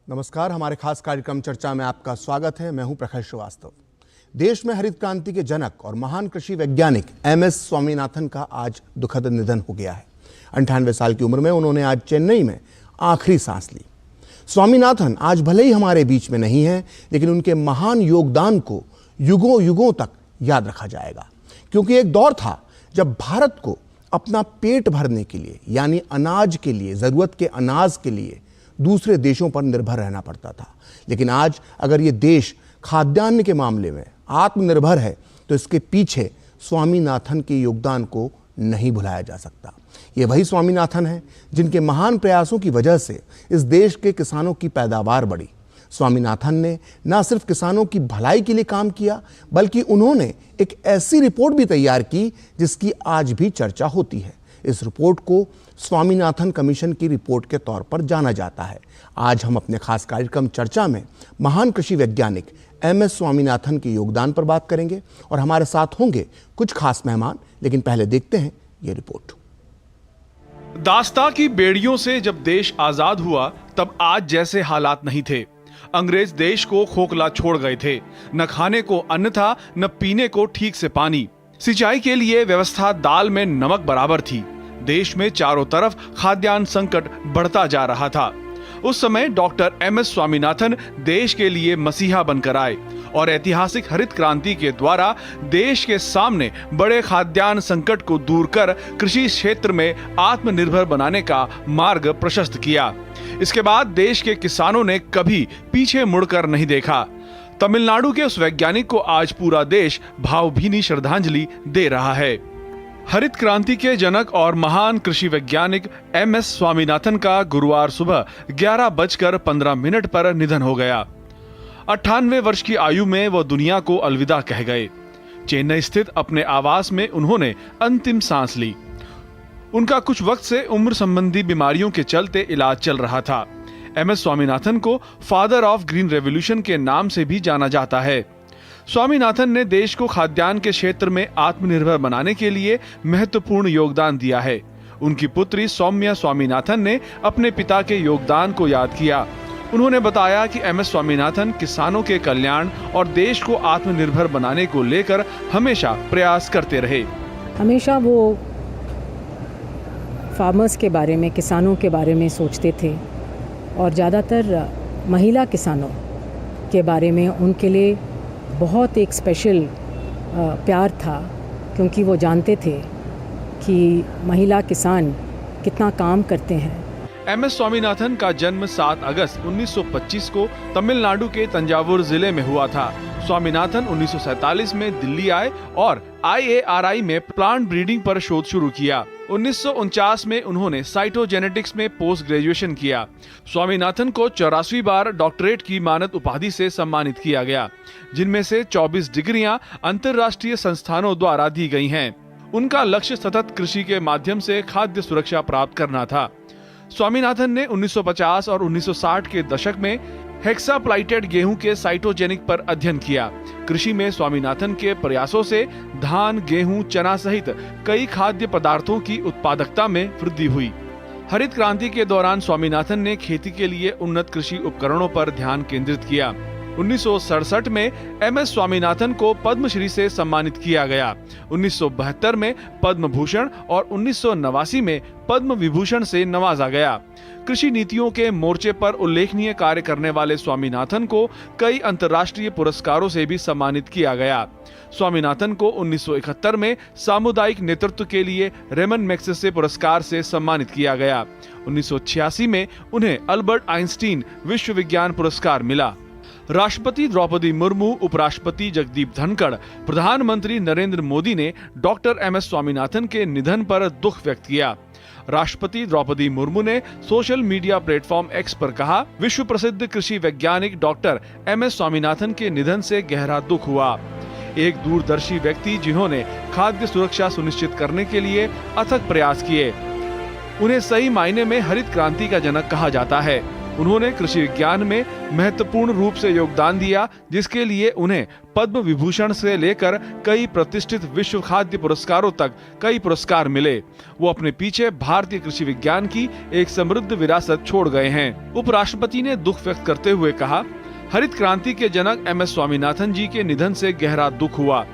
नमस्कार, हमारे खास कार्यक्रम चर्चा में आपका स्वागत है। मैं हूं प्रखर श्रीवास्तव। देश में हरित क्रांति के जनक और महान कृषि वैज्ञानिक एमएस स्वामीनाथन का आज दुखद निधन हो गया है। 98 साल की उम्र में उन्होंने आज चेन्नई में आखिरी सांस ली। स्वामीनाथन आज भले ही हमारे बीच में नहीं है, लेकिन उनके महान योगदान को युगों युगों तक याद रखा जाएगा, क्योंकि एक दौर था जब भारत को अपना पेट भरने के लिए, यानी अनाज के लिए, जरूरत के अनाज के लिए दूसरे देशों पर निर्भर रहना पड़ता था। लेकिन आज अगर ये देश खाद्यान्न के मामले में आत्मनिर्भर है, तो इसके पीछे स्वामीनाथन के योगदान को नहीं भुलाया जा सकता। ये वही स्वामीनाथन हैं जिनके महान प्रयासों की वजह से इस देश के किसानों की पैदावार बढ़ी। स्वामीनाथन ने न सिर्फ किसानों की भलाई के लिए काम किया, बल्कि उन्होंने एक ऐसी रिपोर्ट भी तैयार की जिसकी आज भी चर्चा होती है। इस रिपोर्ट को स्वामीनाथन कमीशन की रिपोर्ट के तौर पर जाना जाता है। आज हम अपने खास कार्यक्रम चर्चा में महान कृषि वैज्ञानिक एमएस स्वामीनाथन के योगदान पर बात करेंगे और हमारे साथ होंगे कुछ खास मेहमान। लेकिन पहले देखते हैं ये रिपोर्ट। दास्ता की बेड़ियों से जब देश आजाद हुआ, तब आज जैसे हालात नहीं थे। अंग्रेज देश को खोखला छोड़ गए थे। न खाने को अन्न था, न पीने को ठीक से पानी। सिंचाई के लिए व्यवस्था दाल में नमक बराबर थी। देश में चारों तरफ खाद्यान्न संकट बढ़ता जा रहा था। उस समय डॉक्टर एमएस स्वामीनाथन देश के लिए मसीहा बनकर आए और ऐतिहासिक हरित क्रांति के द्वारा देश के सामने बड़े खाद्यान्न संकट को दूर कर कृषि क्षेत्र में आत्मनिर्भर बनाने का मार्ग प्रशस्त किया। इसके बाद देश के किसानों ने कभी पीछे मुड़कर नहीं देखा। तमिलनाडु के उस वैज्ञानिक को आज पूरा देश भावभीनी श्रद्धांजलि दे रहा है। हरित क्रांति के जनक और महान कृषि वैज्ञानिक एमएस स्वामीनाथन का गुरुवार सुबह 11:15 पर निधन हो गया। 98 वर्ष की आयु में वह दुनिया को अलविदा कह गए। चेन्नई स्थित अपने आवास में उन्होंने अंतिम सांस ली। उनका कुछ वक्त से उम्र संबंधी बीमारियों के चलते इलाज चल रहा था। एमएस स्वामीनाथन को फादर ऑफ ग्रीन रेवोल्यूशन के नाम से भी जाना जाता है। स्वामीनाथन ने देश को खाद्यान्न के क्षेत्र में आत्मनिर्भर बनाने के लिए महत्वपूर्ण योगदान दिया है। उनकी पुत्री सौम्या स्वामीनाथन ने अपने पिता के योगदान को याद किया। उन्होंने बताया कि एमएस स्वामीनाथन किसानों के कल्याण और देश को आत्मनिर्भर बनाने को लेकर हमेशा प्रयास करते रहे। हमेशा वो फार्मर्स के बारे में, किसानों के बारे में सोचते थे और ज़्यादातर महिला किसानों के बारे में उनके लिए बहुत एक स्पेशल प्यार था, क्योंकि वो जानते थे कि महिला किसान कितना काम करते हैं। एमएस स्वामीनाथन का जन्म 7 अगस्त 1925 को तमिलनाडु के तंजावुर जिले में हुआ था। स्वामीनाथन 1947 में दिल्ली आए और IARI में प्लांट ब्रीडिंग पर शोध शुरू किया। 1949 में उन्होंने साइटोजेनेटिक्स में पोस्ट ग्रेजुएशन किया। स्वामीनाथन को 84 बार डॉक्टरेट की मानद उपाधि से सम्मानित किया गया, जिनमें से 24 डिग्रियां अंतर्राष्ट्रीय संस्थानों द्वारा दी गई हैं। उनका लक्ष्य सतत कृषि के माध्यम से खाद्य सुरक्षा प्राप्त करना था। स्वामीनाथन ने 1950 और 1960 के दशक में हेक्साप्लाइटेड गेहूं के साइटोजेनिक पर अध्ययन किया। कृषि में स्वामीनाथन के प्रयासों से धान, गेहूं, चना सहित कई खाद्य पदार्थों की उत्पादकता में वृद्धि हुई। हरित क्रांति के दौरान स्वामीनाथन ने खेती के लिए उन्नत कृषि उपकरणों पर ध्यान केंद्रित किया। 1967 में एमएस स्वामीनाथन को पद्मश्री से सम्मानित किया गया। 1972 में पद्म भूषण और 1989 में पद्म विभूषण से नवाजा गया। कृषि नीतियों के मोर्चे पर उल्लेखनीय कार्य करने वाले स्वामीनाथन को कई अंतर्राष्ट्रीय पुरस्कारों से भी सम्मानित किया गया। स्वामीनाथन को 1971 में सामुदायिक नेतृत्व के लिए रेमन मैग्सेसे पुरस्कार से सम्मानित किया गया। 1986 में उन्हें अल्बर्ट आइंस्टीन विश्व विज्ञान पुरस्कार मिला। राष्ट्रपति द्रौपदी मुर्मू, उपराष्ट्रपति जगदीप धनखड़, प्रधानमंत्री नरेंद्र मोदी ने डॉक्टर एमएस स्वामीनाथन के निधन पर दुख व्यक्त किया। राष्ट्रपति द्रौपदी मुर्मू ने सोशल मीडिया प्लेटफॉर्म एक्स पर कहा, विश्व प्रसिद्ध कृषि वैज्ञानिक डॉक्टर एमएस स्वामीनाथन के निधन से गहरा दुख हुआ। एक दूरदर्शी व्यक्ति जिन्होंने खाद्य सुरक्षा सुनिश्चित करने के लिए अथक प्रयास किए। उन्हें सही मायने में हरित क्रांति का जनक कहा जाता है। उन्होंने कृषि विज्ञान में महत्वपूर्ण रूप से योगदान दिया, जिसके लिए उन्हें पद्म विभूषण से लेकर कई प्रतिष्ठित विश्व खाद्य पुरस्कारों तक कई पुरस्कार मिले। वो अपने पीछे भारतीय कृषि विज्ञान की एक समृद्ध विरासत छोड़ गए हैं। उपराष्ट्रपति ने दुख व्यक्त करते हुए कहा, हरित क्रांति के जनक MS स्वामीनाथन जी के निधन से गहरा दुख हुआ।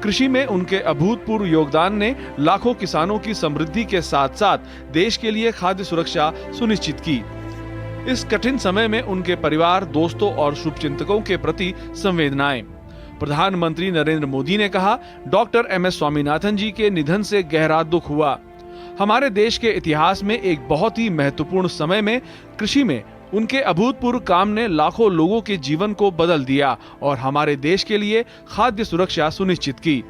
कृषि में उनके अभूतपूर्व योगदान ने लाखों किसानों की समृद्धि के साथ साथ देश के लिए खाद्य सुरक्षा सुनिश्चित की। इस कठिन समय में उनके परिवार, दोस्तों और शुभचिंतकों के प्रति संवेदनाएं। प्रधानमंत्री नरेंद्र मोदी ने कहा, डॉक्टर MS स्वामीनाथन जी के निधन से गहरा दुख हुआ। हमारे देश के इतिहास में एक बहुत ही महत्वपूर्ण समय में कृषि में उनके अभूतपूर्व काम ने लाखों लोगों के जीवन को बदल दिया और हमारे देश के लिए खाद्य सुरक्षा सुनिश्चित की।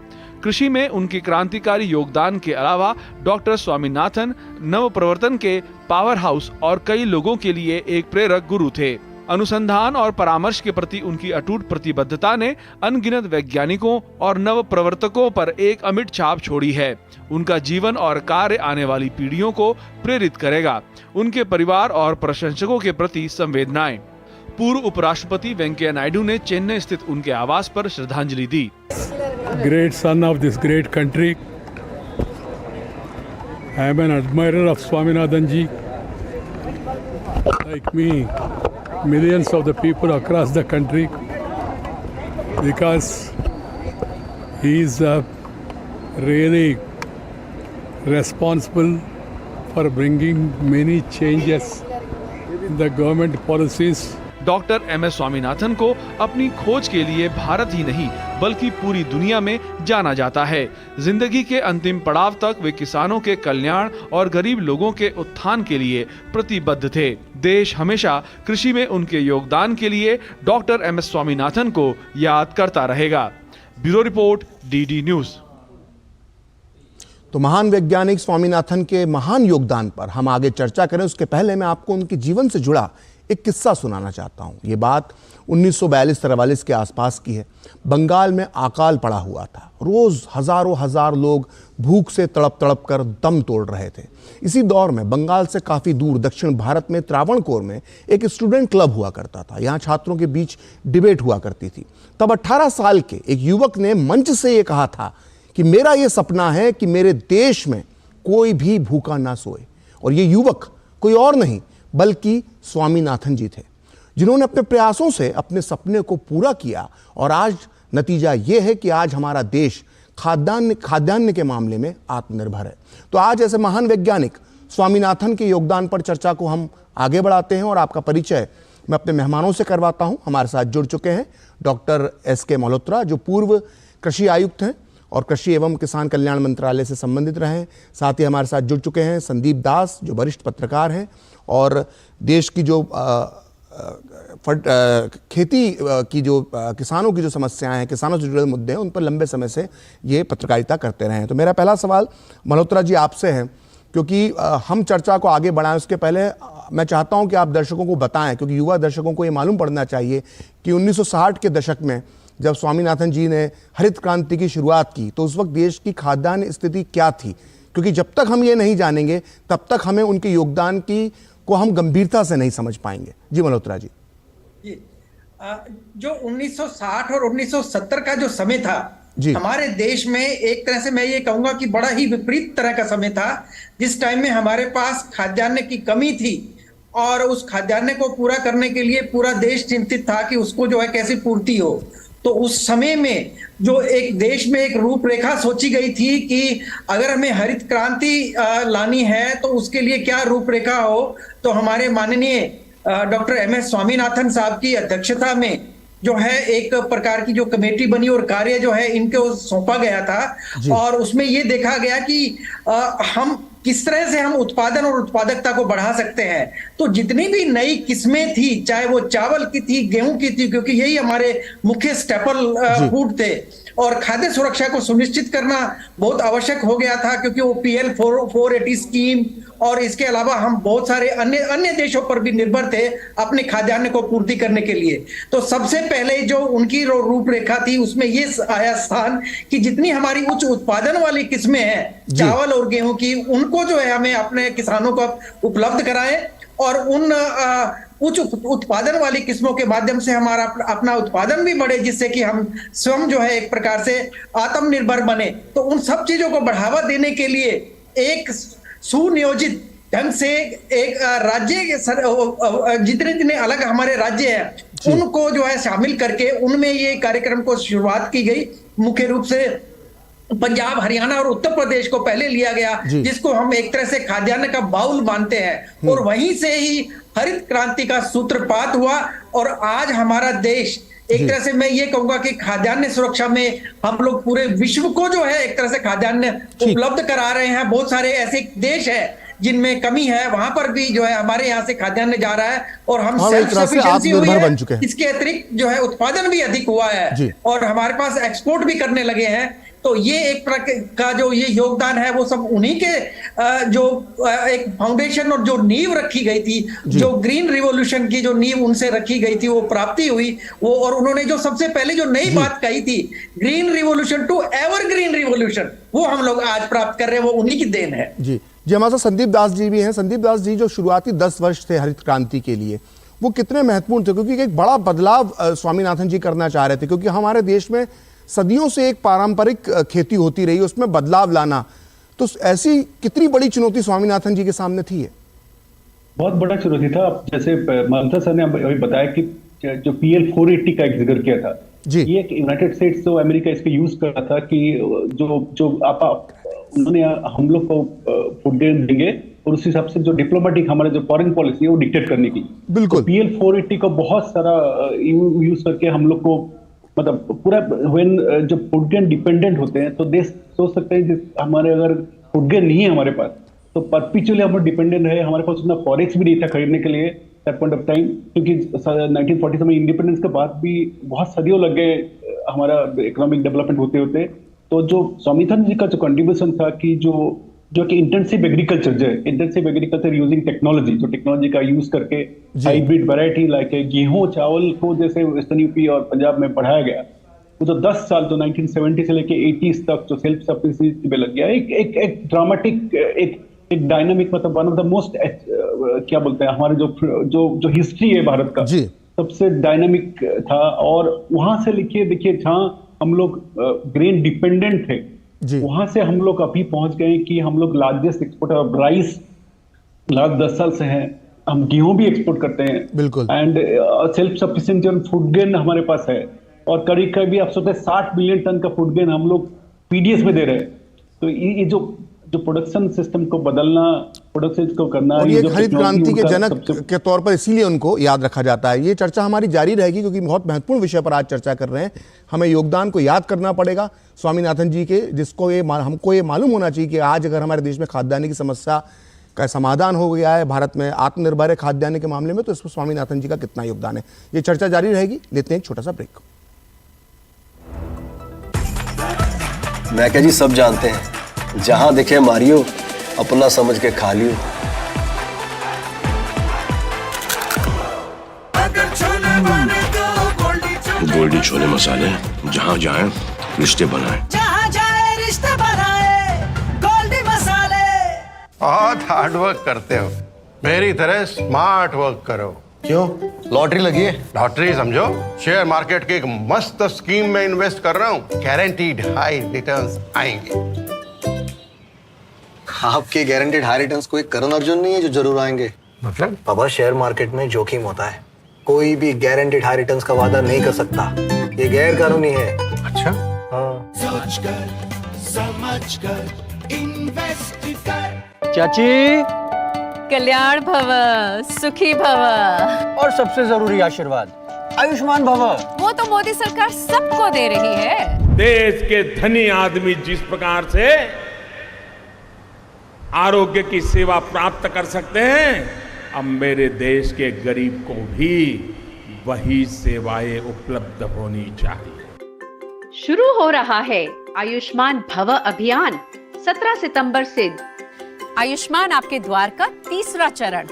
कृषि में उनके क्रांतिकारी योगदान के अलावा डॉक्टर स्वामीनाथन नवप्रवर्तन के पावर हाउस और कई लोगों के लिए एक प्रेरक गुरु थे। अनुसंधान और परामर्श के प्रति उनकी अटूट प्रतिबद्धता ने अनगिनत वैज्ञानिकों और नव प्रवर्तकों पर एक अमिट छाप छोड़ी है। उनका जीवन और कार्य आने वाली पीढ़ियों को प्रेरित करेगा। उनके परिवार और प्रशंसकों के प्रति संवेदनाएं। पूर्व उपराष्ट्रपति वेंकैया नायडू ने चेन्नई स्थित उनके आवास पर श्रद्धांजलि दी। Great son of this great country. I am an admirer of Swaminathan ji. Like me, millions of the people across the country, because he is really responsible for bringing many changes in the government policies. Doctor MS Swaminathan को अपनी खोज के लिए भारत ही नहीं बल्कि पूरी दुनिया में जाना जाता है। जिंदगी के अंतिम पड़ाव तक वे किसानों के कल्याण और गरीब लोगों के उत्थान के लिए प्रतिबद्ध थे। देश हमेशा कृषि में उनके योगदान के लिए डॉक्टर MS स्वामीनाथन को याद करता रहेगा। Bureau report, DD news. तो महान वैज्ञानिक स्वामीनाथन के महान योगदान पर हम आगे चर्चा करें, उसके पहले मैं आपको उनके जीवन से जुड़ा एक किस्सा सुनाना चाहता हूं। ये बात 1942-43 के आसपास की है। बंगाल में अकाल पड़ा हुआ था। रोज हजार लोग भूख से तड़प तड़प कर दम तोड़ रहे थे। इसी दौर में बंगाल से काफी दूर दक्षिण भारत में त्रावणकोर में एक स्टूडेंट क्लब हुआ करता था। यहाँ छात्रों के बीच डिबेट हुआ करती थी। तब 18 साल के एक युवक ने मंच से ये कहा था कि मेरा ये सपना है कि मेरे देश में कोई भी भूखा ना सोए। और ये युवक कोई और नहीं बल्कि स्वामीनाथन जी थे, जिन्होंने अपने प्रयासों से अपने सपने को पूरा किया। और आज नतीजा यह है कि आज हमारा देश खाद्यान्न के मामले में आत्मनिर्भर है। तो आज ऐसे महान वैज्ञानिक स्वामीनाथन के योगदान पर चर्चा को हम आगे बढ़ाते हैं और आपका परिचय मैं अपने मेहमानों से करवाता हूं। हमारे साथ जुड़ चुके हैं डॉक्टर SK मल्होत्रा, जो पूर्व कृषि आयुक्त हैं और कृषि एवं किसान कल्याण मंत्रालय से संबंधित रहे हैं। साथ ही हमारे साथ जुड़ चुके हैं संदीप दास, जो वरिष्ठ पत्रकार हैं और देश की जो खेती की जो किसानों की जो समस्याएं हैं, किसानों से जुड़े मुद्दे हैं, उन पर लंबे समय से ये पत्रकारिता करते रहे हैं। तो मेरा पहला सवाल मल्होत्रा जी आपसे है, क्योंकि हम चर्चा को आगे बढ़ाएं उसके पहले मैं चाहता हूं कि आप दर्शकों को बताएं, क्योंकि युवा दर्शकों को ये मालूम पड़ना चाहिए कि 1960 के दशक में जब स्वामीनाथन जी ने हरित क्रांति की शुरुआत की तो उस वक्त देश की खाद्यान्न स्थिति क्या थी, क्योंकि जब तक हम ये नहीं जानेंगे तब तक हमें उनके योगदान को हम गंभीरता से नहीं समझ पाएंगे। जी मल्होत्रा जी। जो 1960 और 1970 का जो समय था हमारे देश में, एक तरह से मैं ये कहूंगा कि बड़ा ही विपरीत तरह का समय था, जिस टाइम में हमारे पास खाद्यान्न की कमी थी और उस खाद्यान्न को पूरा करने के लिए पूरा देश चिंतित था कि उसको जो है कैसे पूर्ति हो। तो उस समय में जो एक देश में एक रूपरेखा सोची गई थी कि अगर हमें हरित क्रांति लानी है तो उसके लिए क्या रूपरेखा हो, तो हमारे माननीय डॉक्टर MS स्वामीनाथन साहब की अध्यक्षता में जो है एक प्रकार की जो कमेटी बनी और कार्य जो है इनको सौंपा गया था। और उसमें ये देखा गया कि हम किस तरह से हम उत्पादन और उत्पादकता को बढ़ा सकते हैं। तो जितनी भी नई किस्में थी, चाहे वो चावल की थी, गेहूं की थी, क्योंकि यही हमारे मुख्य स्टेपल फूड थे, और खाद्य सुरक्षा को सुनिश्चित करना बहुत आवश्यक हो गया था, क्योंकि वो PL 480 स्कीम और इसके अलावा हम बहुत सारे अन्य देशों पर भी निर्भर थे अपने खाद्यान्न को पूर्ति करने के लिए। तो सबसे पहले जो उनकी रूपरेखा थी उसमें ये आया स्थान कि जितनी हमारी उच्च उत्पादन वाली किस्में हैं चावल और गेहूं की, उनको जो है हमें अपने किसानों को उपलब्ध कराएं और उन उच्च उत्पादन वाली किस्मों के माध्यम से हमारा अपना उत्पादन भी बढ़े, जिससे कि हम स्वयं जो है एक प्रकार से आत्मनिर्भर बने। तो उन सब चीजों को बढ़ावा देने के लिए एक सुनियोजित ढंग से एक राज्य जितने अलग हमारे राज्य हैं उनको जो है शामिल करके उनमें ये कार्यक्रम को शुरुआत की गई। मुख्य रूप से पंजाब, हरियाणा और उत्तर प्रदेश को पहले लिया गया, जिसको हम एक तरह से खाद्यान्न का बाउल मानते हैं, और वहीं से ही हरित क्रांति का सूत्रपात हुआ। और आज हमारा देश एक तरह से मैं ये कहूंगा कि खाद्यान्न सुरक्षा में हम लोग पूरे विश्व को जो है एक तरह से खाद्यान्न उपलब्ध करा रहे हैं। बहुत सारे ऐसे देश है जिनमें कमी है, वहां पर भी जो है हमारे यहाँ से खाद्यान्न जा रहा है और हम सेल्फ सफिशिएंसी हुई है। इसके अतिरिक्त जो है उत्पादन भी अधिक हुआ है और हमारे पास एक्सपोर्ट भी करने लगे हैं। तो ये एक का जो ये योगदान है वो सब उन्हीं के जो एक फाउंडेशन और जो नींव रखी गई थी, जो ग्रीन रिवॉल्यूशन की जो नींव उनसे रखी गई थी वो प्राप्ति हुई वो। और उन्होंने जो सबसे पहले जो नई बात कही थी, green revolution to evergreen revolution, वो हम लोग आज प्राप्त कर रहे हैं, वो उन्हीं की देन है। जी हमारे साथ संदीप दास जी भी हैं। संदीप दास जी, जो शुरुआती 10 वर्ष थे हरित क्रांति के लिए, वो कितने महत्वपूर्ण थे? क्योंकि एक बड़ा बदलाव स्वामीनाथन जी करना चाह रहे थे, क्योंकि हमारे देश में सदियों से एक पारंपरिक खेती होती रही, उसमें बदलाव लाना, तो ऐसी कितनी बड़ी चुनौती स्वामीनाथन जी के सामने थी? है बहुत बड़ा चुनौती था। जैसे मंथा सर ने अभी बताया कि जो PL 480 का एक जिक्र किया था, ये एक यूनाइटेड स्टेट्स तो अमेरिका इसको यूज कर रहा था कि जो उन्होंने हम लोग को फूड ग्रेन देंगे और उस हिसाब से जो डिप्लोमेटिक हमारे जो फॉरेन पॉलिसी है वो डिक्टेट करने की। बिल्कुल। तो PL 480 को बहुत सारा यूज करके हम लोग को मतलब पूरा जो फूड ग्रेन डिपेंडेंट होते हैं तो देश सोच सकते हैं हमारे अगर फूड ग्रेन नहीं है हमारे पास तो परपेचुअली हम लोग डिपेंडेंट रहे। हमारे पास उतना फॉरेक्स भी नहीं था खरीदने के लिए दैट पॉइंट ऑफ टाइम, क्योंकि 1947 में इंडिपेंडेंस के बाद भी बहुत सदियों लग गए हमारा इकोनॉमिक डेवलपमेंट होते होते। तो जो स्वामीनाथन जी का जो कंट्रीब्यूशन था कि जो कि इंटेंसिव एग्रीकल्चर यूजिंग टेक्नोलॉजी, जो टेक्नोलॉजी का यूज करके हाइब्रिड वैरायटी लाइक गेहूं चावल को जैसे वेस्टर्न यूपी और पंजाब में बढ़ाया गया, वो जो 10 साल जो 1970 से लेके 80s तक जो सेल्फ सफिशिएंसी पे लग गया, एक ड्रामेटिक एक डायनामिक, मतलब वन ऑफ द मोस्ट क्या बोलते हैं हमारे जो हिस्ट्री है भारत का सबसे डायनामिक था। और वहां से देखिए जहां हम लोग ग्रेन डिपेंडेंट थे वहां से हम लोग अभी पहुंच गए कि हम लोग largest exporter of rice last 10 साल से हैं। हम गेहूं भी एक्सपोर्ट करते हैं, बिल्कुल, and self sufficiency on food grain हमारे पास है। और करीब आप सोचते 60 मिलियन टन का फूड ग्रेन हम लोग PDS में दे रहे हैं। तो ये जो प्रोडक्शन सिस्टम को बदलना, प्रोडक्शन को करना, और ये हरित क्रांति के जनक के तौर पर इसीलिए उनको याद रखा जाता है। ये चर्चा हमारी जारी रहेगी क्योंकि बहुत महत्वपूर्ण विषय पर आज चर्चा कर रहे हैं। हमें योगदान को याद करना पड़ेगा स्वामीनाथन जी के, जिसको हमको ये मालूम होना चाहिए कि आज अगर हमारे देश में खाद्यान्न की समस्या का समाधान हो गया है, भारत में आत्मनिर्भर है खाद्यान्न के मामले में, तो इसमें स्वामीनाथन जी का कितना योगदान है। ये चर्चा जारी रहेगी। लेते हैं एक छोटा सा ब्रेक। मैं क्या जी, सब जानते हैं जहां दिखे मारियो, अपना समझ के खा लियो। गोल्डी छोले मसाले, जहां जाए रिश्ते बनाए, जहां जाए रिश्ते बनाए, गोल्डी मसाले। बहुत हार्ड वर्क करते हो, मेरी तरह स्मार्ट वर्क करो। क्यों, लॉटरी लगी है? लॉटरी समझो, शेयर मार्केट की एक मस्त स्कीम में इन्वेस्ट कर रहा हूँ, गारंटीड हाई रिटर्न्स आएंगे। आपके गारंटीड हाई रिटर्न्स कोई करण अर्जुन नहीं है जो जरूर आएंगे? मतलब? बाबा, शेयर मार्केट में जोखिम होता है, कोई भी गारंटीड हाई रिटर्न्स का वादा नहीं कर सकता, ये गैर कानूनी है। अच्छा? हाँ। समझ कर इन्वेस्ट कर। चाची, कल्याण भव, सुखी भव, और सबसे जरूरी आशीर्वाद आयुष्मान भव। वो तो मोदी सरकार सबको दे रही है। देश के धनी आदमी जिस प्रकार से आरोग्य की सेवा प्राप्त कर सकते हैं, अब मेरे देश के गरीब को भी वही सेवाएं उपलब्ध होनी चाहिए। शुरू हो रहा है आयुष्मान भव अभियान 17 सितंबर से। आयुष्मान आपके द्वार का तीसरा चरण,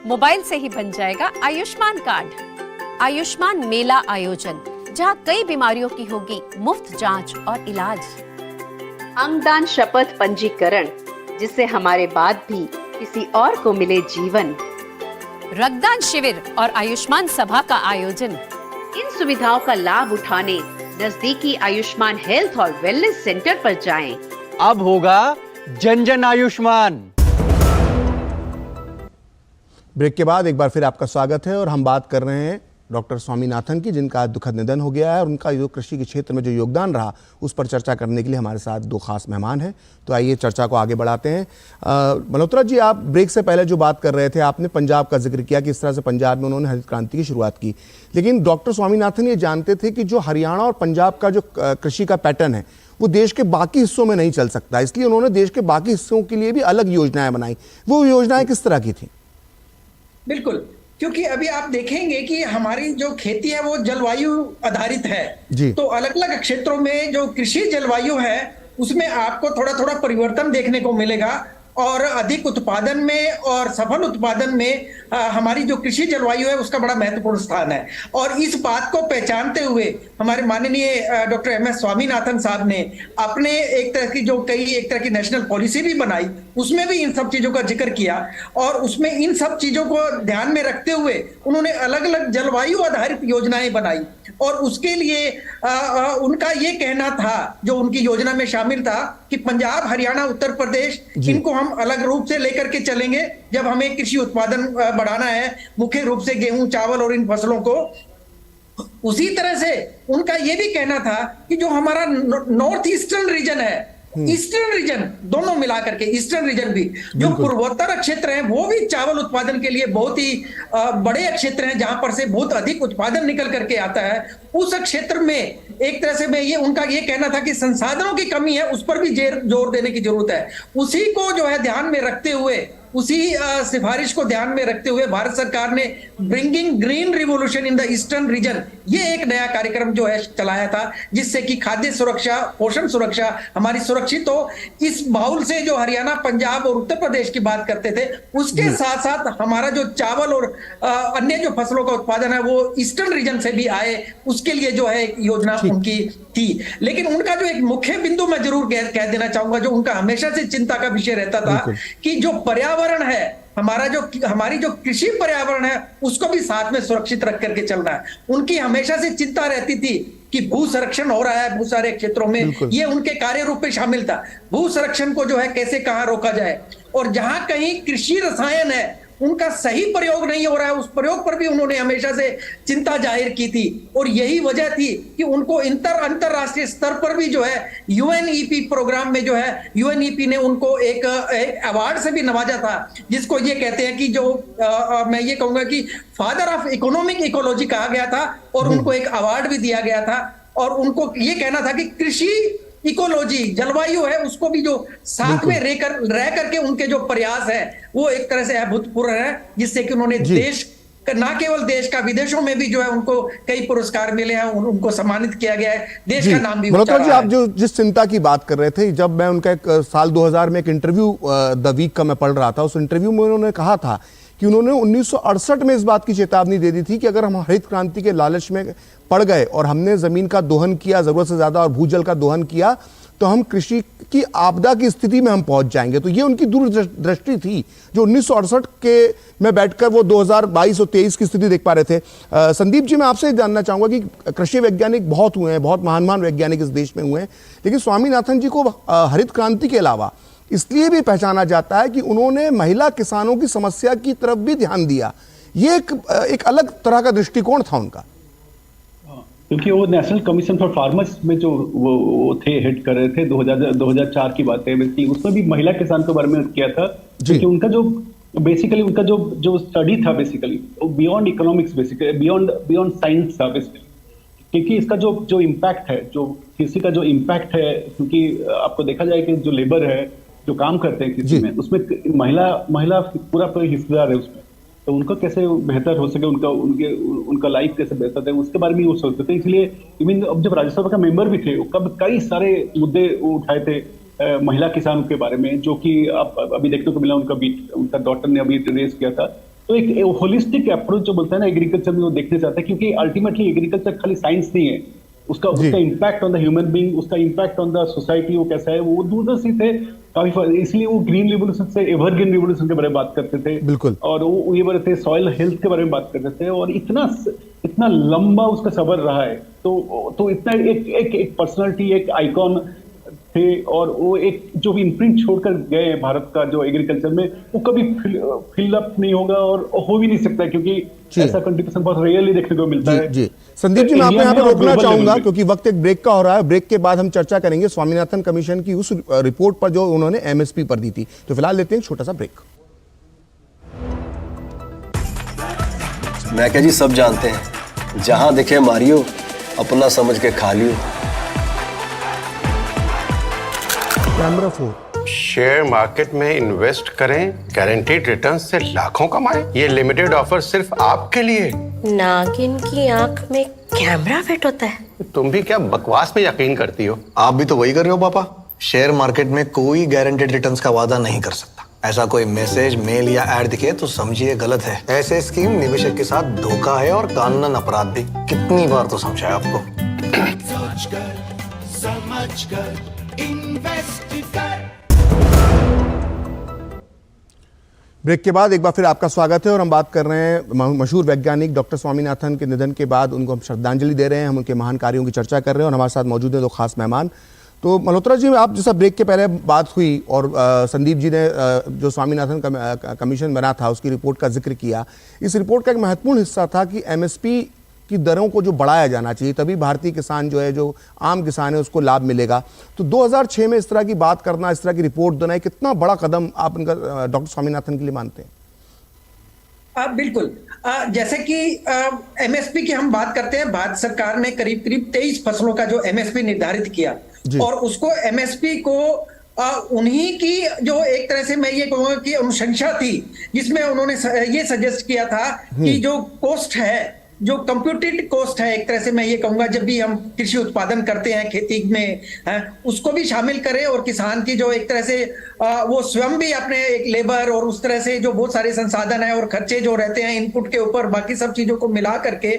मोबाइल से ही बन जाएगा आयुष्मान कार्ड। आयुष्मान मेला आयोजन, जहां कई बीमारियों की होगी मुफ्त जांच और इलाज। अंगदान शपथ पंजीकरण, जिससे हमारे बाद भी किसी और को मिले जीवन। रक्तदान शिविर और आयुष्मान सभा का आयोजन। इन सुविधाओं का लाभ उठाने नजदीकी आयुष्मान हेल्थ और वेलनेस सेंटर पर जाएं। अब होगा जन जन आयुष्मान। ब्रेक के बाद एक बार फिर आपका स्वागत है और हम बात कर रहे हैं डॉक्टर स्वामीनाथन की, जिनका आज दुखद निधन हो गया है और उनका जो कृषि के क्षेत्र में जो योगदान रहा उस पर चर्चा करने के लिए हमारे साथ दो खास मेहमान हैं। तो आइए चर्चा को आगे बढ़ाते हैं। मल्होत्रा जी, आप ब्रेक से पहले जो बात कर रहे थे, आपने पंजाब का जिक्र किया कि इस तरह से पंजाब में उन्होंने हरित क्रांति की शुरुआत की, लेकिन डॉक्टर स्वामीनाथन ये जानते थे कि जो हरियाणा और पंजाब का जो कृषि का पैटर्न है वो देश के बाकी हिस्सों में नहीं चल सकता, इसलिए उन्होंने देश के बाकी हिस्सों के लिए भी अलग योजनाएं बनाई। वो योजनाएं किस तरह की थी? बिल्कुल, क्योंकि अभी आप देखेंगे कि हमारी जो खेती है वो जलवायु आधारित है जी। तो अलग अलग क्षेत्रों में जो कृषि जलवायु है उसमें आपको थोड़ा थोड़ा परिवर्तन देखने को मिलेगा और अधिक उत्पादन में और सफल उत्पादन में हमारी जो कृषि जलवायु है उसका बड़ा महत्वपूर्ण स्थान है। और इस बात को पहचानते हुए हमारे माननीय डॉक्टर एमएस स्वामीनाथन साहब ने अपने एक तरह की नेशनल पॉलिसी भी बनाई, उसमें भी इन सब चीजों का जिक्र किया और उसमें इन सब चीजों को ध्यान में रखते हुए उन्होंने अलग अलग जलवायु आधारित योजनाएं बनाई। और उसके लिए उनका ये कहना था, जो उनकी योजना में शामिल था, कि पंजाब, हरियाणा, उत्तर प्रदेश, इनको हम अलग रूप से लेकर के चलेंगे जब हमें कृषि उत्पादन बढ़ाना है, मुख्य रूप से गेहूं, चावल और इन फसलों को। उसी तरह से उनका यह भी कहना था कि जो हमारा नॉर्थ ईस्टर्न रीजन है, ईस्टर्न रीजन, दोनों मिलाकर के ईस्टर्न रीजन भी, जो पूर्वोत्तर क्षेत्र हैं, वो भी चावल उत्पादन के लिए बहुत ही बड़े क्षेत्र हैं, जहां पर से बहुत अधिक उत्पादन निकल करके आता है। उस क्षेत्र में एक तरह से उनका ये कहना था कि संसाधनों की कमी है, उस पर भी जोर देने की जरूरत है। उसी को जो है ध्यान में रखते हुए, उसी सिफारिश को ध्यान में रखते हुए भारत सरकार ने bringing green revolution in the eastern region, ये एक नया कार्यक्रम जो है चलाया था, जिससे कि खाद्य सुरक्षा, पोषण सुरक्षा हमारी सुरक्षित हो। इस बाउल से जो हरियाणा, पंजाब और उत्तर प्रदेश की बात करते थे, उसके साथ साथ हमारा जो चावल और अन्य जो फसलों का उत्पादन है वो ईस्टर्न रीजन से भी आए, उसके लिए जो है योजना उनकी थी। लेकिन उनका जो एक मुख्य बिंदु मैं जरूर कह देना चाहूंगा, जो उनका हमेशा से चिंता का विषय रहता था, कि जो पर्यावरण है हमारी जो कृषि पर्यावरण है उसको भी साथ में सुरक्षित रख करके चलना है। उनकी हमेशा से चिंता रहती थी कि भू संरक्षण हो रहा है बहुत सारे क्षेत्रों में, ये उनके कार्य रूप में शामिल था। भू संरक्षण को जो है कैसे कहां रोका जाए, और जहां कहीं कृषि रसायन है उनका सही प्रयोग नहीं हो रहा है, उस प्रयोग पर भी उन्होंने हमेशा से चिंता जाहिर की थी। और यही वजह थी कि उनको अंतरराष्ट्रीय स्तर पर भी जो है यूएनईपी प्रोग्राम में जो है यूएनईपी ने उनको एक अवार्ड से भी नवाजा था, जिसको ये कहते हैं कि जो मैं ये कहूंगा कि फादर ऑफ इकोनॉमिक इकोलॉजी कहा गया था, और उनको एक अवार्ड भी दिया गया था। और उनको ये कहना था कि कृषि इकोलॉजी, जलवायु है, उसको भी जो साथ में रह करके उनके जो प्रयास है वो एक तरह से अभूतपूर्व है, जिससे कि उन्होंने देश, ना केवल देश का, विदेशों में भी जो है उनको कई पुरस्कार मिले हैं, उनको सम्मानित किया गया है, देश का नाम भी मल्होत्रा जी, आप जो जिस चिंता की बात कर रहे थे, जब मैं उनका एक साल 2000 में एक इंटरव्यू द वीक का मैं पढ़ रहा था, उस इंटरव्यू में उन्होंने कहा था कि उन्होंने 1968 में इस बात की चेतावनी दे दी थी कि अगर हम हरित क्रांति के लालच में पड़ गए और हमने जमीन का दोहन किया जरूरत से ज्यादा और भूजल का दोहन किया, तो हम कृषि की आपदा की स्थिति में हम पहुंच जाएंगे। तो ये उनकी दूरदृष्टि थी, जो 1968 के में बैठकर वो 2022 और 23 की स्थिति देख पा रहे थे। संदीप जी, मैं आपसे जानना चाहूंगा कि कृषि वैज्ञानिक बहुत हुए हैं, बहुत महान वैज्ञानिक इस देश में हुए हैं, लेकिन स्वामीनाथन जी को हरित क्रांति के अलावा इसलिए भी पहचाना जाता है कि उन्होंने महिला किसानों की समस्या की तरफ भी ध्यान दिया। ये एक अलग तरह का दृष्टिकोण था उनका, क्योंकि वो नेशनल कमीशन फॉर फार्मर्स में जो वो थे, हेड कर रहे थे, 2004 की बात है, उसमें भी महिला किसान के बारे में किया था। क्योंकि उनका जो बेसिकली उनका जो स्टडी था basically beyond economics, basically beyond science था बेसिकली। क्योंकि इसका जो इम्पैक्ट है, जो कृषि का जो इम्पैक्ट है, क्योंकि आपको देखा जाए कि जो लेबर है, जो काम करते हैं कृषि में, उसमें महिला पूरा हिस्सेदार है उसमें। तो उनका कैसे बेहतर हो सके, उनका लाइफ कैसे बेहतर है, उसके बारे में वो सोचते थे। इसलिए इवन अब जब राज्यसभा का मेंबर भी थे, कब कई सारे मुद्दे उठाए थे महिला किसानों के बारे में, जो कि आप अभी देखने को मिला, उनका डॉटर ने अभी रेस किया था। तो एक होलिस्टिक अप्रोच जो बोलता है ना एग्रीकल्चर में, वो देखने चाहता है, क्योंकि अल्टीमेटली एग्रीकल्चर खाली साइंस नहीं है, उसका impact on the human being, उसका इम्पैक्ट ऑन द सोसाइटी वो कैसा है, वो दूरदर्शी थे। काफी, इसलिए वो ग्रीन रिवोल्यूशन से एवरग्रीन रिवोल्यूशन के बारे में बात करते थे। बिल्कुल। और वो ये बात थे सॉइल हेल्थ के बारे में बात करते थे, और इतना लंबा उसका सफर रहा है। तो इतना एक पर्सनालिटी, एक आइकॉन थे, और वो एक जो इम्प्रिंट छोड़कर गए भारत का जो एग्रीकल्चर में, वो कभी फिल अप नहीं होगा और हो भी नहीं सकता, क्योंकि ऐसा कंट्रीब्यूशन बहुत रेयरली देखने को मिलता है। जी संदीप जी, मैं आपको यहाँ पे रोकना चाहूंगा क्योंकि वक्त एक ब्रेक का हो रहा है। ब्रेक के बाद हम चर्चा करेंगे स्वामीनाथन कमीशन की उस रिपोर्ट पर जो उन्होंने एमएसपी पर दी थी। तो फिलहाल लेते हैं छोटा सा ब्रेक। मैं क्या जी, सब जानते हैं, जहां देखे मारियो, अपना समझ के खा लियो। कैमरा 4। शेयर मार्केट में इन्वेस्ट करें, गारंटीड रिटर्न से लाखों कमाएं। ये लिमिटेड ऑफर सिर्फ आपके लिए। नागिन की आंख में कैमरा फिट होता है। तुम भी क्या बकवास में यकीन करती हो? आप भी तो वही कर रहे हो पापा। शेयर मार्केट में कोई गारंटीड रिटर्न्स का वादा नहीं कर सकता। ऐसा कोई मैसेज, मेल या एड दिखे तो समझिए गलत है। ऐसे स्कीम निवेशक के साथ धोखा है और कानूनन अपराध भी। कितनी बार तो समझाया आपको। समझकर इन्वेस्ट कर। ब्रेक के बाद एक बार फिर आपका स्वागत है और हम बात कर रहे हैं मशहूर वैज्ञानिक डॉक्टर स्वामीनाथन के निधन के बाद उनको हम श्रद्धांजलि दे रहे हैं, हम उनके महान कार्यों की चर्चा कर रहे हैं और हमारे साथ मौजूद हैं दो खास मेहमान। तो मल्होत्रा जी, आप जैसा ब्रेक के पहले बात हुई और संदीप जी ने जो स्वामीनाथन कमीशन बना था उसकी रिपोर्ट का जिक्र किया, इस रिपोर्ट का एक महत्वपूर्ण हिस्सा था कि एमएसपी की दरों को जो बढ़ाया जाना चाहिए, तभी भारतीय किसान जो है, जो आम किसान है, उसको लाभ मिलेगा। तो 2006 में इस तरह की बात करना, इस तरह की रिपोर्ट देना, कितना बड़ा कदम आप इनका डॉक्टर स्वामीनाथन के लिए मानते हैं? बिल्कुल। जैसे कि एमएसपी की हम बात करते हैं, भारत सरकार ने करीब 23 फसलों का जो एमएसपी निर्धारित किया और उसको एमएसपी को उन्हीं की जो एक तरह से मैं ये कहूंगा कि अनुशंसा थी, जिसमें उन्होंने ये सजेस्ट किया था कि जो कॉस्ट है, जो कंप्यूटेड कॉस्ट है, एक तरह से मैं ये कहूंगा, जब भी हम कृषि उत्पादन करते हैं खेती में उसको भी शामिल करें और किसान की जो एक तरह से वो स्वयं भी अपने एक लेबर और उस तरह से जो बहुत सारे संसाधन है और खर्चे जो रहते हैं इनपुट के ऊपर, बाकी सब चीजों को मिला करके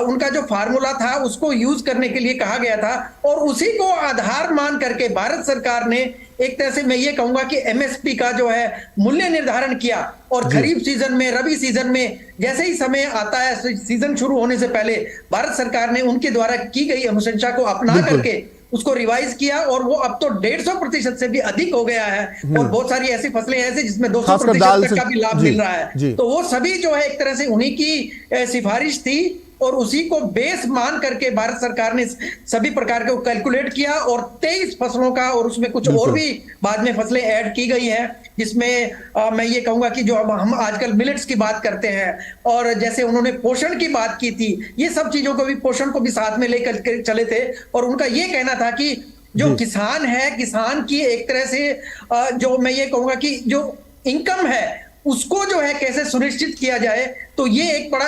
उनका जो फार्मूला था उसको यूज करने के लिए कहा गया था। और उसी को आधार मान करके भारत सरकार ने एक तरह से मैं ये कहूंगा कि एमएसपी का जो है मूल्य निर्धारण किया। और खरीफ सीजन में, रबी सीजन में जैसे ही समय आता है, सीजन शुरू होने से पहले भारत सरकार ने उनके द्वारा की गई अनुशंसा को अपना करके उसको रिवाइज किया और वो अब तो 150% से भी अधिक हो गया है। और बहुत सारी ऐसी फसलें ऐसी जिसमें 200% तक का भी लाभ मिल रहा है। तो वो सभी जो है एक तरह से उन्हीं की सिफारिश थी और उसी को बेस मान करके भारत सरकार ने सभी प्रकार के कैलकुलेट किया और 23 फसलों का, और उसमें कुछ और भी बाद में फसलें ऐड की गई हैं, जिसमें मैं ये कहूंगा कि जो हम आजकल मिलेट्स की बात करते हैं और जैसे उन्होंने पोषण की बात की थी, ये सब चीजों को भी, पोषण को भी साथ में लेकर चले थे। और उनका ये कहना था कि जो किसान है, किसान की एक तरह से जो मैं ये कहूंगा कि जो इनकम है उसको जो है कैसे सुनिश्चित किया जाए। तो ये एक बड़ा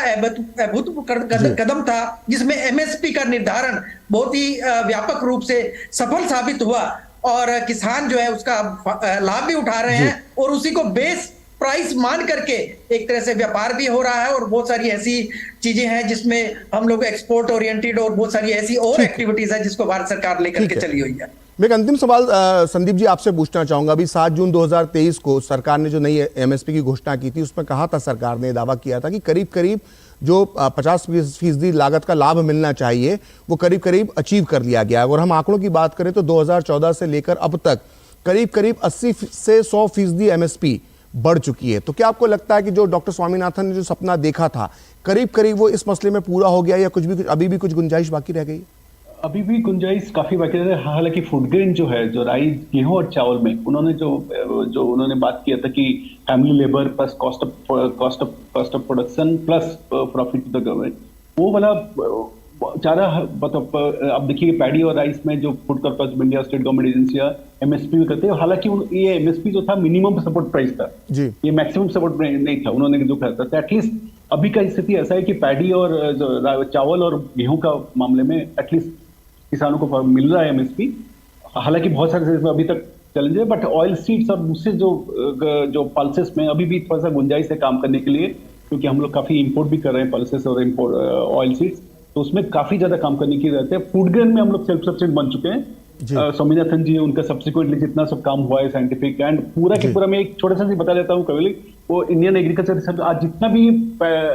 अभूतपूर्व कदम था जिसमें एमएसपी का निर्धारण बहुत ही व्यापक रूप से सफल साबित हुआ और किसान जो है उसका लाभ भी उठा रहे हैं और उसी को बेस प्राइस मान करके एक तरह से व्यापार भी हो रहा है। और बहुत सारी ऐसी चीजें हैं जिसमें हम लोग एक्सपोर्ट ओरिएंटेड और बहुत सारी ऐसी और एक्टिविटीज है जिसको भारत सरकार लेकर के चली हुई है। मैं एक अंतिम सवाल संदीप जी आपसे पूछना चाहूंगा। अभी 7 जून 2023 को सरकार ने जो नई एमएसपी की घोषणा की थी, उसमें कहा था, सरकार ने दावा किया था कि करीब करीब जो 50% लागत का लाभ मिलना चाहिए वो करीब करीब अचीव कर लिया गया है। और हम आंकड़ों की बात करें तो 2014 से लेकर अब तक करीब करीब 80 से 100% एमएसपी बढ़ चुकी है। तो क्या आपको लगता है कि जो डॉक्टर स्वामीनाथन ने जो सपना देखा था करीब करीब वो इस मसले में पूरा हो गया या अभी भी कुछ गुंजाइश बाकी रह गई? अभी भी गुंजाइश काफी बाकी है। हालांकि फूड ग्रेन जो है, जो राइस, गेहूं और चावल में उन्होंने जो उन्होंने बात किया था कि family labour plus cost of production plus profit to the government, वो वाला चारा मतलब अब देखिए पैडी और राइस में जो food corporation of India, state government एजेंसियां एमएसपी में करते हैं। हालांकि ये एमएसपी जो था मिनिमम सपोर्ट प्राइस था जी, ये मैक्सिमम सपोर्ट नहीं था उन्होंने जो कहा था। एटलीस्ट अभी का स्थिति ऐसा है कि पैडी और चावल और गेहूं का मामले में एटलीस्ट किसानों को मिल रहा है एमएसपी। हालांकि बहुत सारे अभी तक चैलेंज है, बट ऑयल सीड्स और दूसरे जो पल्सेस में अभी भी थोड़ा सा गुंजाइश है काम करने के लिए, क्योंकि हम लोग काफी इंपोर्ट भी कर रहे हैं पल्सेस और इंपोर्ट ऑयल सीड्स, तो उसमें काफी ज्यादा काम करने की रहते हैं। फूड ग्रेन में हम लोग सेल्फ सस्टेन बन चुके हैं, स्वामीनाथन जी, उनका सब्सिक्वेंटली जितना सब काम हुआ है साइंटिफिक एंड पूरा के पूरा, मैं एक छोटा सा बता देता हूँ कवली, वो इंडियन एग्रीकल्चर रिसर्च आज जितना भी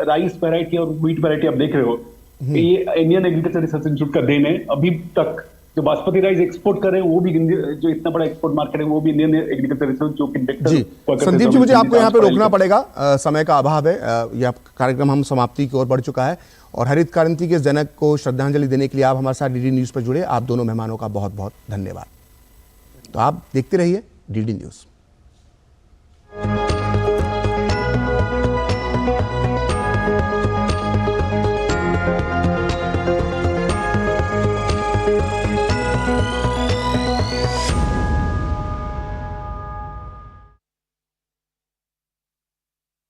राइस वैरायटी और व्हीट वैरायटी आप देख रहे हो, ये इंडियन एग्रीकल्चर रिसर्च इंस्टीट्यूट का देन है। अभी तक जो बासमती राइस एक्सपोर्ट कर रहे हैं वो भी जो इतना बड़ा एक्सपोर्ट मार्केट है वो भी इंडियन एग्रीकल्चर रिसर्च जो कि संदीप जी, मुझे आपको यहाँ पे रोकना पड़ेगा, समय का अभाव है। यह कार्यक्रम हम समाप्ति की ओर बढ़ चुका है और हरित क्रांति के जनक को श्रद्धांजलि देने के लिए आप हमारे साथ डीडी न्यूज पर जुड़े। आप दोनों मेहमानों का बहुत बहुत धन्यवाद। तो आप देखते रहिए डीडी न्यूज।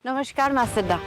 नमस्कार मास्टरदा,